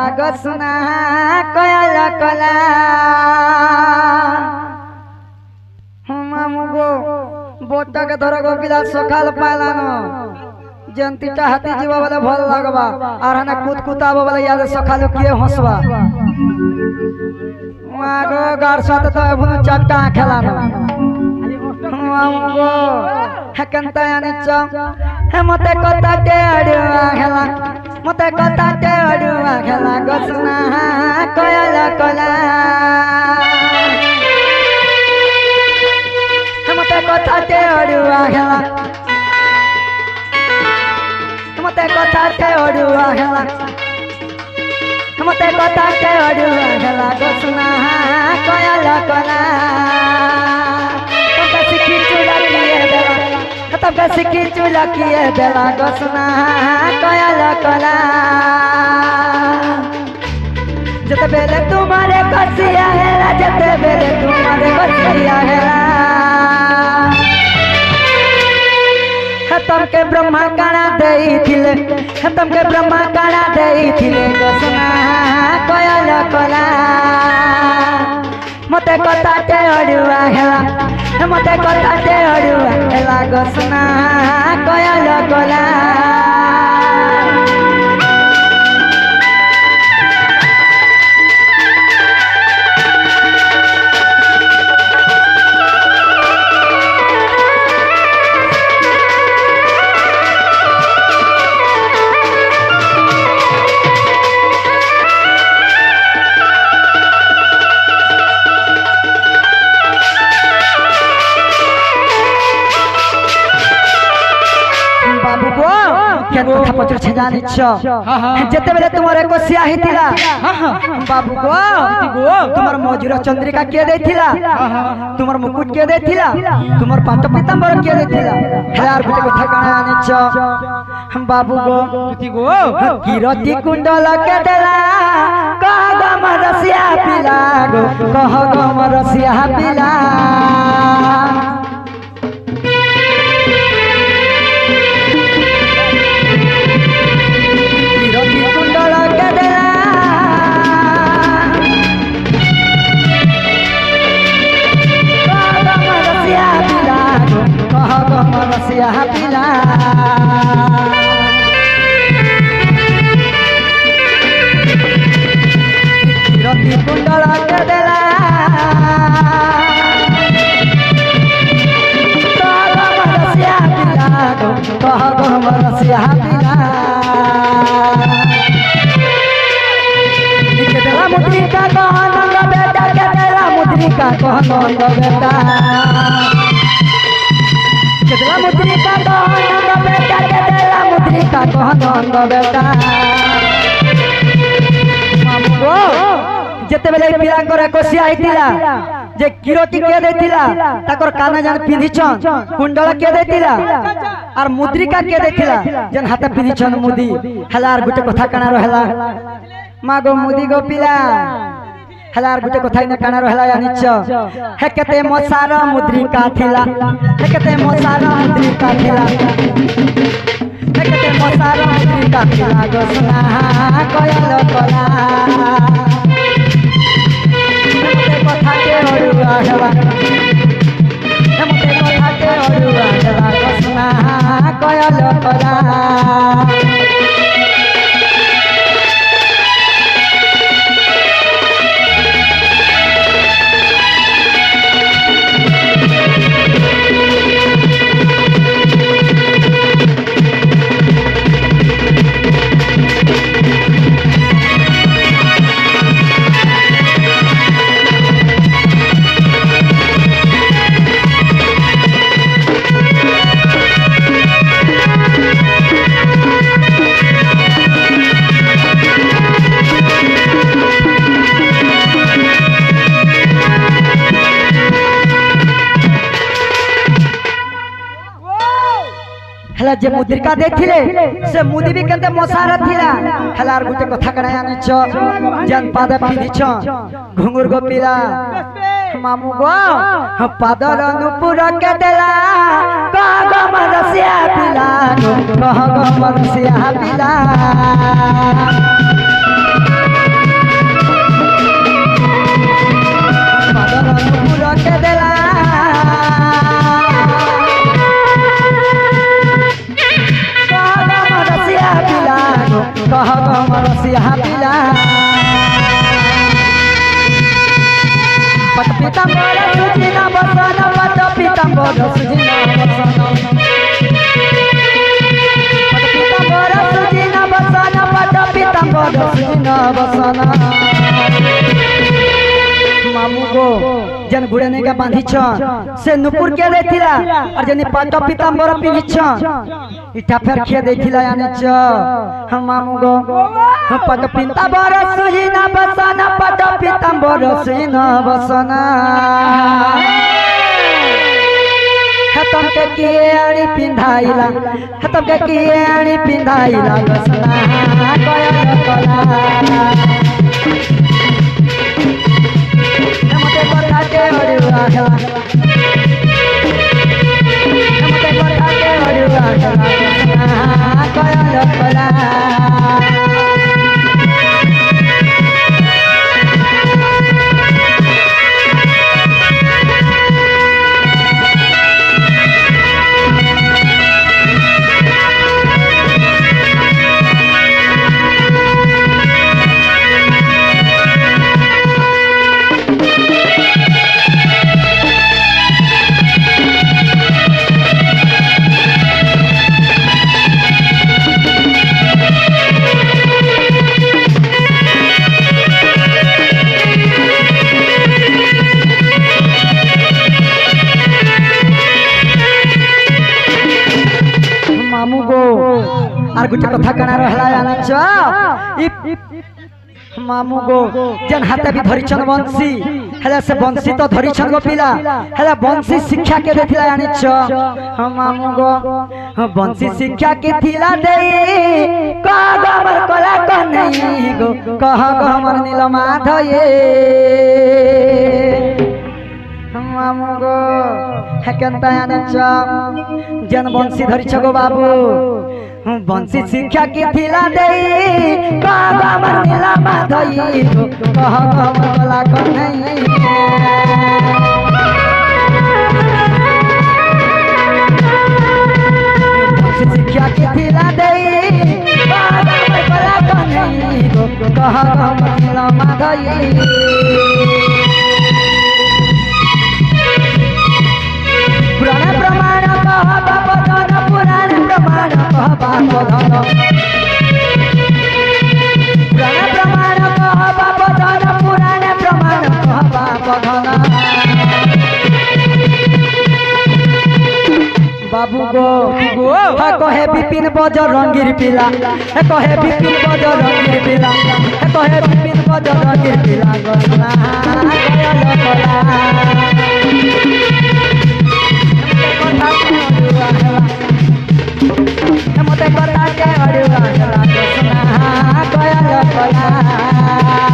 হেলা গসনা কয়াল কলা মামু গো বোটাকে ধর গো পিলা সকাল পাইলানো জন্তিটা হাতি জীব বলে ভাল লাগবা আর হানা কুতকুতাব বলে ইয়াদ সকালে কিয়ে হসবা মা গো গার সাথে তো এখন চারটা খেলানো মামু গো হেকেনতা আনিছ হে মতে কথাতে আড়ুয়া খেলা মতে কথাতে আড়ুয়া খেলা গসনা কয়াল কলা হে মতে কথাতে আড়ুয়া খেলা মতে কথাতে আড়ুয়া খেলা মতে কথাতে আড়ুয়া খেলা গসনা কয়াল কলা तब सिखी चूल्हा किए बेला गसना कयाल कला जते बेले तुम्हारे कसिया हेला जते बेले तुम्हारे कसिया हेला तम के ब्रह्मा काना देई थिले तम के ब्रह्मा काना देई थिले गसना कयाल कला मते कथाते अड़ुआ हेला मते कथाते अड़ुआ हेला गसना कयाल कला কথা পত্র ছেজা নিচ্ছ যেতে বেলে তোমার এক সিয়াহি থিলা বাবু গো তোমার মজুর চন্দ্রিকা কে দেইছিলা তোমার মুকুট কে দেইছিলা তোমার পাট পিতাম্বর কে দেইছিলা হে আর গুটে কথা কানা আনিছ বাবু গো কিরতি কুণ্ডল কে দেলা কহ গো মর সিয়া পিলা গো কহ গো মর সিয়া পিলা रसिया पिला रति कुंडल के देला रसिया पिला कह गो रसिया पिला के देला मुद्रिका कह नंद बेटा के देला मुद्रिका कह नंद बेटा केतला मुद्रिका कह नंद बेटा केतला मुद्रिका कह नंद बेटा मामू गो जेते बेले पिलांकर कोसिया आइतिला जे किरोती के देतिला ताकर काना जान पिंधिछन कुंडल के देतिला और मुद्रिका के देतिला जन हाथ पिंधिछन मुदी हला और गुटे कथा काना रहला मागो मुदी गो पिला हलार गुटे कथाई न काना रहला जानिछ हे केते मोसार मुद्रिका थिला हे केते मोसार मुद्रिका थिला हे केते मोसार मुद्रिका थिला गसना कयाल कला मते कथा के अड़ुआ हेला मते कथा के अड़ुआ हेला गसना कयाल कला हेला जे मुद्रिका देखिले से मुदी भी केते मोसारा थिला हेला आर गुटे कथा कना आनिछ जन पाद पिनिछ घुंगुर गोपिला मामू गो पादर नुपुर के देला कह गो मरसिया पिला कह गो मरसिया पिला कसिया पिला पट पीताम्बर सुजिना बसन पट पीताम्बर सुजिना बसन पट पीताम्बर सुजिना बसन पट पीताम्बर सुजिना बसन मामू गो जन गुड़ने का बांधी से नुपुर के देथिला और जनी पट पीताम्बर पिनिछ इटा फेर खे देथिला यानी च हम मामू गो पट पीताम्बर सुजिना बसन पट पीताम्बर सुजिना बसन हतम के कियाणी पिंधाइला हतम के कियाणी पिंधाइला बसना कया कला नमते बताते ओडुआ हला नमते बताते ओडुआ हला कया कला आर गुटे कथा कना रहला याना च मामू गो जन हाथे भी धरिछन बंसी हला से बंसी तो धरिछन गो पिला हला बंसी शिक्षा के देथिला यानी च हम मामू गो बंसी शिक्षा के थिला दे कह गमर कला कन्हई गो कह गमर नीलमा धये मामू गो हेकंता यानी च जन बंसी धरिछ गो बाबू बंसी शिक्षा की थिला दे बाबा मरनिला माधई कह कमला कन्हई बंसी शिक्षा की थिला दे बाबा मरनिला कन्हई कह कमला माधई पुराण प्रमाण कह बाबा धन पुराण प्रमाण कह बाबा धन पुराण प्रमाण कह बाबा धन पुराण प्रमाण कह बाबा धन बाबू गो कहे विपिन बजर रंगीर पिला कहे विपिन बजर रंगीर पिला कहे विपिन बजर रंगीर पिला गसना मते कथा के अड़ुआ हला गसना कया कला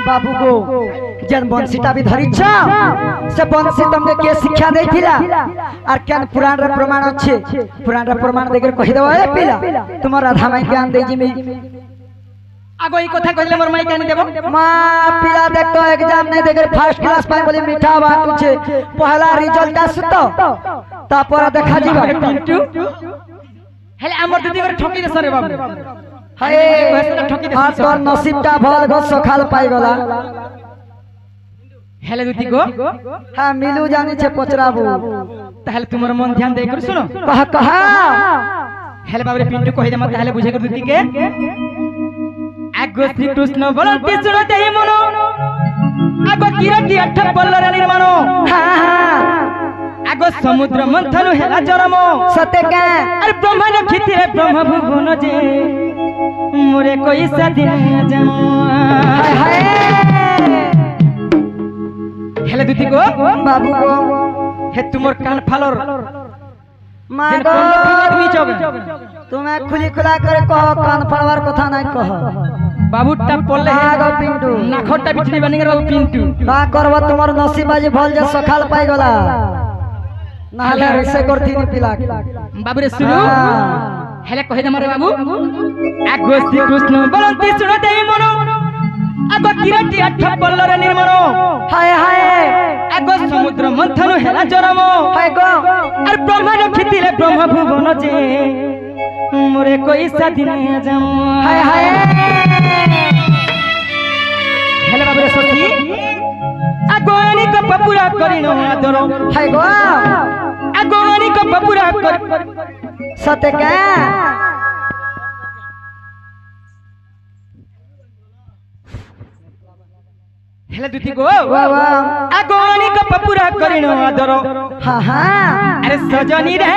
बाबू गो जन बंसीटा भी धरिछ से बंसी तुमके के शिक्षा देथिला आर केन पुराण रे प्रमाण अछि पुराण रे प्रमाण देकर कहि देबो ए पिला तुम राधा माई ज्ञान देई जिमी आगो ई कथा कहले मोर माई ज्ञान देबो मां पिला देख तो एग्जाम नहीं देकर फर्स्ट क्लास पाए बोली मीठा बात छे पहला रिजल्ट आसतो तापर देखा जीवा पिंटू हेले हमर दीदी कर ठोकी दे सरे बाबू हाय ठोकी दे तोर नसीबटा भल गो सखाल पाई गला हेले दीदी को हां मिलू जानी छे पचराबू ताहले तुमर मन ध्यान दे कर सुनो कहा हेले बाबरे पिंटू कहि दे मत ताहले बुझे कर दीदी के आगो श्री कृष्ण बोलते सुनो देहि मनो आगो किरटी अठ पल्लर निर्माण हां हां आगो समुद्र मंथन हेला जरम सते का अरे ब्रह्मा रखिते ब्रह्म भुवन जे मोरे कोई सदिन जम हाय हाय দুতি গো বাবু গো হে তোমার কান ফালর মা যেন গো কল্লো ফিলার নি যাবে তুমি খুলি খোলা করে কহ কান ফাড়বার কথা নাই কহ বাবুটা পড়লে মা গো পিন্টু নাখরটা বিচনি বানিয়ে বাবু পিন্টু না করব তোমার নসিব আজ ভল যে সকাল পাই গলা নাহলে রেসে করতিনি পিলা বাবুরে শুনো হেলে কহে দে মারে বাবু আগো শ্রীকৃষ্ণ বলন্তি শুনো দেই মন আগো কিরটি আঠ পল্লরে নির্মল হায় হায় আগো সমুদ্র মন্থন হেলা জরম হায় গো আর ব্রহ্মা রক্ষিতিলে ব্রহ্ম ভুবন যে মোরে কই সাদিনে যাম হায় হায় হেলে বাবুরে সতী আগো অনেক পপুরা করিনো আদর হায় গো আগো অনেক পপুরা করি সতে কে হেলে দুতি গো বাবা আগো অনেক পপুরা করিনো আদর হা হা আরে সজনী রে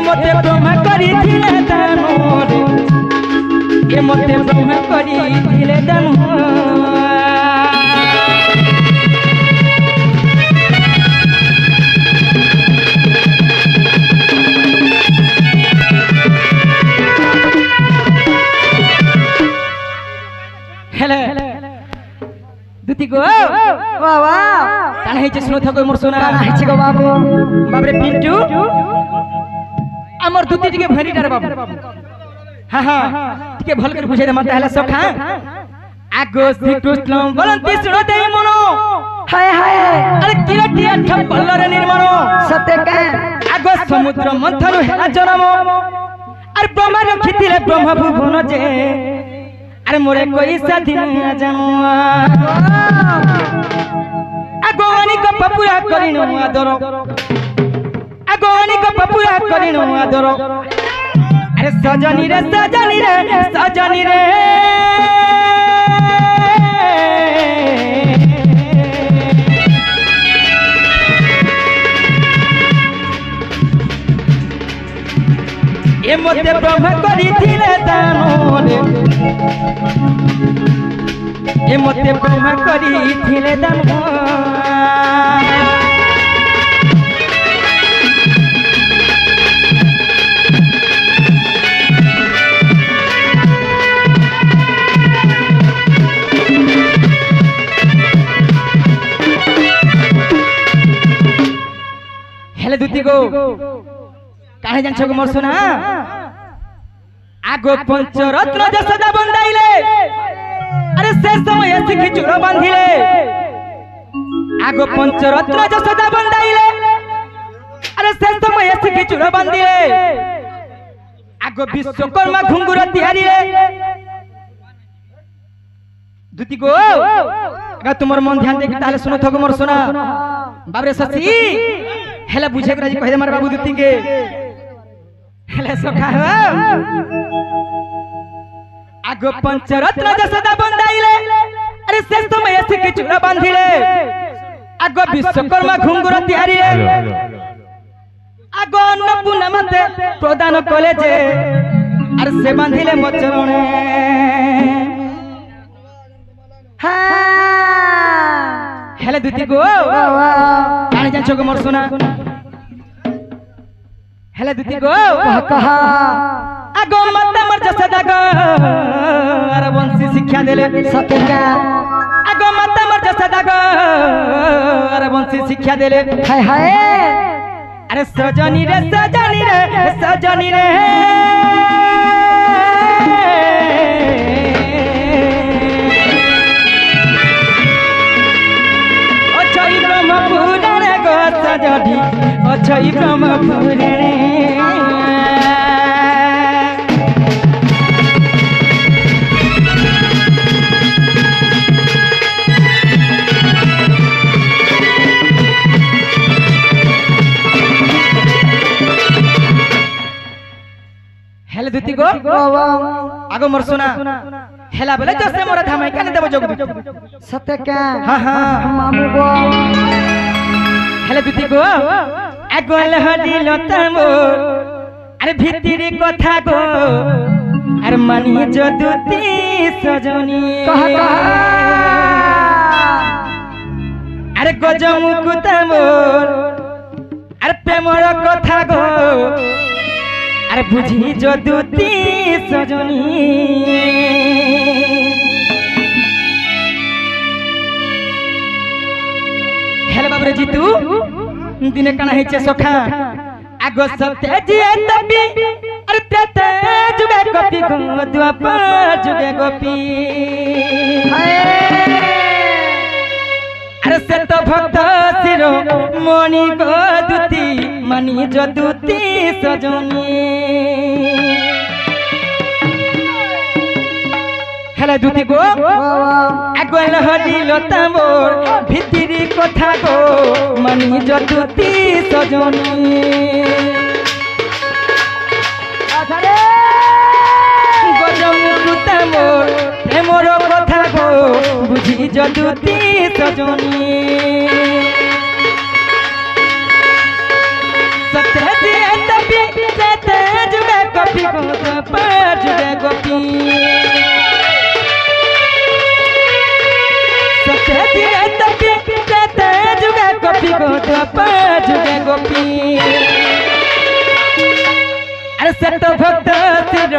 মতে ব্রহ্মা করিছিলে দান মতে ব্রহ্মা করিছিলে দান হেলে দুতি গো বাবা কানা হইছে শুনো থাকো মোর সোনা কানা হইছে গো বাবু বাবরে পিন্টু আমার দুতি টিকে ভেরিটার বাবু হ্যাঁ হ্যাঁ টিকে ভাল করে বুঝাই দে মাতে হেলা সখা আগো শ্রীকৃষ্ণ বলন্তি শুনো দেই মন হায় হায় আরে কিরটি আঠ পল্লরে নির্মল সতে কে আগো সমুদ্র মন্থন হেলা জনম আর ব্রহ্মা রক্ষিতিলে ব্রহ্ম ভুবন যে আরে মোরে কই সাদিনে যাম আগো অনেক পপুরা করিনো আদর আগো অনেক পপুরা করিনো আদর আরে সজনী রে সজনী রে সজনী রে এ মতে ব্রহ্মা করিছিলে দান এ মতে ব্রহ্মা করিছিলে দান হেলে দুতি গো কাহে জানছ গো মোর সোনা আগো পঞ্চরত্ন যশোদা বন্দাইলে আরে সে সময় শিখি চুর বাঁধিলে আগো পঞ্চরত্ন যশোদা বন্দাইলে আরে সে সময় শিখি চুর বাঁধিলে আগো বিশ্বকর্মা ঘুঙ্গুর তিহারিলে দুতি গো আগা তোমার মন ধ্যান দেখি তাহলে শুনো থাকো মোর সোনা বাবরে শশী হেলা বুঝে করে কহে দে মার বাবু দুতি কে হেলে সখা আগো পঞ্চরত্ন যশোদা বন্দাইলে আরে সে সময় শিখি চুর বাঁধিলে আগো বিশ্বকর্মা ঘুঙ্গুর তিহারিলে আগো অন্নপূর্ণা মাতে প্রদান কলে যে আর সে বাঁধিলে মচরণে হেলে দুতি গো কানে জানছ গো মোর সোনা হেলে দুতি গো কহা আগো মাতা মোর যশোদা গো আর বংশী শিক্ষা দেলে সতে কে আগো মাতা মোর যশোদা গো আর বংশী শিক্ষা দেলে হায় হায় আরে সজনী রে সজনী রে সজনী রে অছই ব্রহ্মপুরে গো সজনী অছই ব্রহ্মপুরে হেলে দুতি গো আগো মোর সোনা হেলা বেলে জসে মোরা ধামাই কানে দেব যোগ সতে কে হ্যাঁ হ্যাঁ মামু গো হেলে দুতি গো আগো লহদি লতা মোর আরে ভিতরি কথা গো আর মানি যদুতি সজনী আরে গজ মুকুতা মোর আর প্রেমর কথা গো আর বুঝি যদুতি সজনী হেলে বাবরে জিতু দিনে কানা হইছে সখা আগো সতে জিয়ে তপি আরে তেতে যুগে কপি গো দ্বাপর যুগে গোপী আরে সে তো ভক্ত শির মণি গো দুতি মানি যদুতি সজনী হেলে দুতি গো আগো লহরিল তামোর ভিতরি কথা গো মানি যদুতি সজনী গজমুকুতা মোর প্রেমর কথা গো বুঝি যদুতি সজনী সতে জিয়ে তপি তেতে যুগে কপি গো দ্বাপর যুগে গোপী সতে জিয়ে তপি তেতে যুগে কপি গো দ্বাপর যুগে গোপী আরে সত ভক্ত শির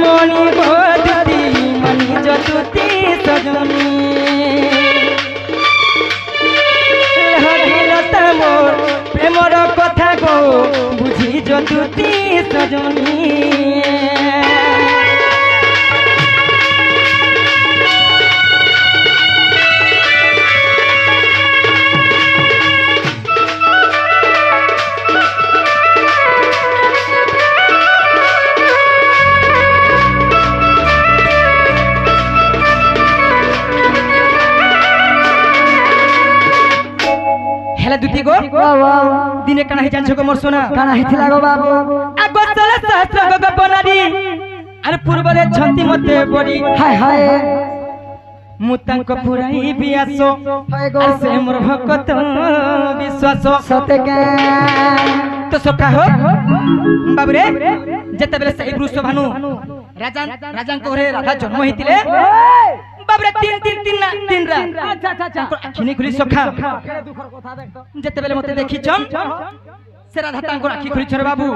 মণি গো দুতি মানি যদুতি সজনী হরিল তামোর প্রেমর কথা গো বুঝি যদুতি সজনী হেলে দুতি গো দিনে কানা হই জানছো গো মোর সোনা কানা হইছিলা গো বাবু আগো চলে শাস্ত্র গো বনারি আর পূর্বরে ছন্তি মতে পড়ি হায় হায় মুতাঙ্ক পুরাই বিয়াস হায় গো আর সে মোর ভক্ত বিশ্বাস সতে কে তো সখা হো বাবরে যেতেবেলে সেই বৃষ ভানু রাজাঙ্ক ঘরে রাধা জন্ম হইতিলে বাবরে তিন রাত আচ্ছা আচ্ছা আচ্ছা আখিনি খুলি সখা যেতেবেলে মতে দেখিছন সে রাধা তাঙ্কর আখি খুলিছন রে বাবু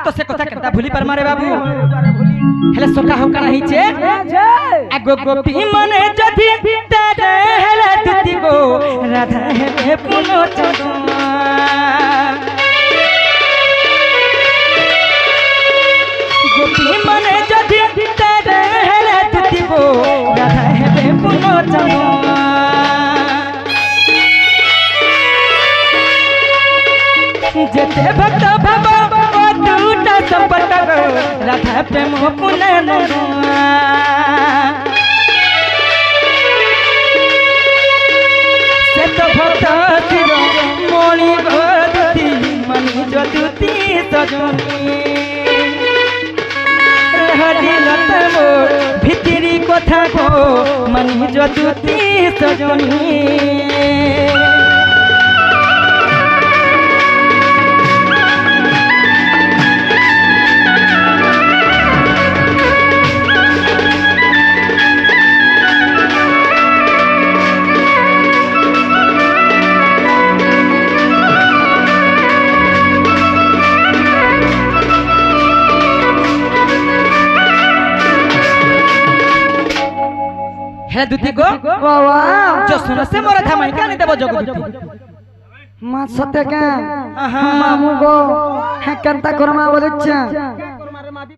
তো সে কথা কেনতা ভুলি পারমা রে বাবু হেলে সখা হো কানা হইছে আগো গোপী মনে যদি তেরে হেলে দুতি গো রাধা হেবে পুনো চন্দমা গোপী মনে যদি তেরে হেলে দুতি গো রাধা হেবে পুনো চন্দমা যেতে ভক্ত ভাব ও দুটা সম্পর্ক রাধা প্রেম পুনে নমা সে তো ভক্ত শির মণি গো দুতি মানি যদুতি সজনী হরিল তামোর ভিতরি কথা গো মানি যদুতি সজনী হেলে দুতি গো বাবা যশোনা সে মোরা থামাই কানে দেব জগৎ মা সতে কে আহা মামু গো হ্যাঁ কেনতা করমা বলেছে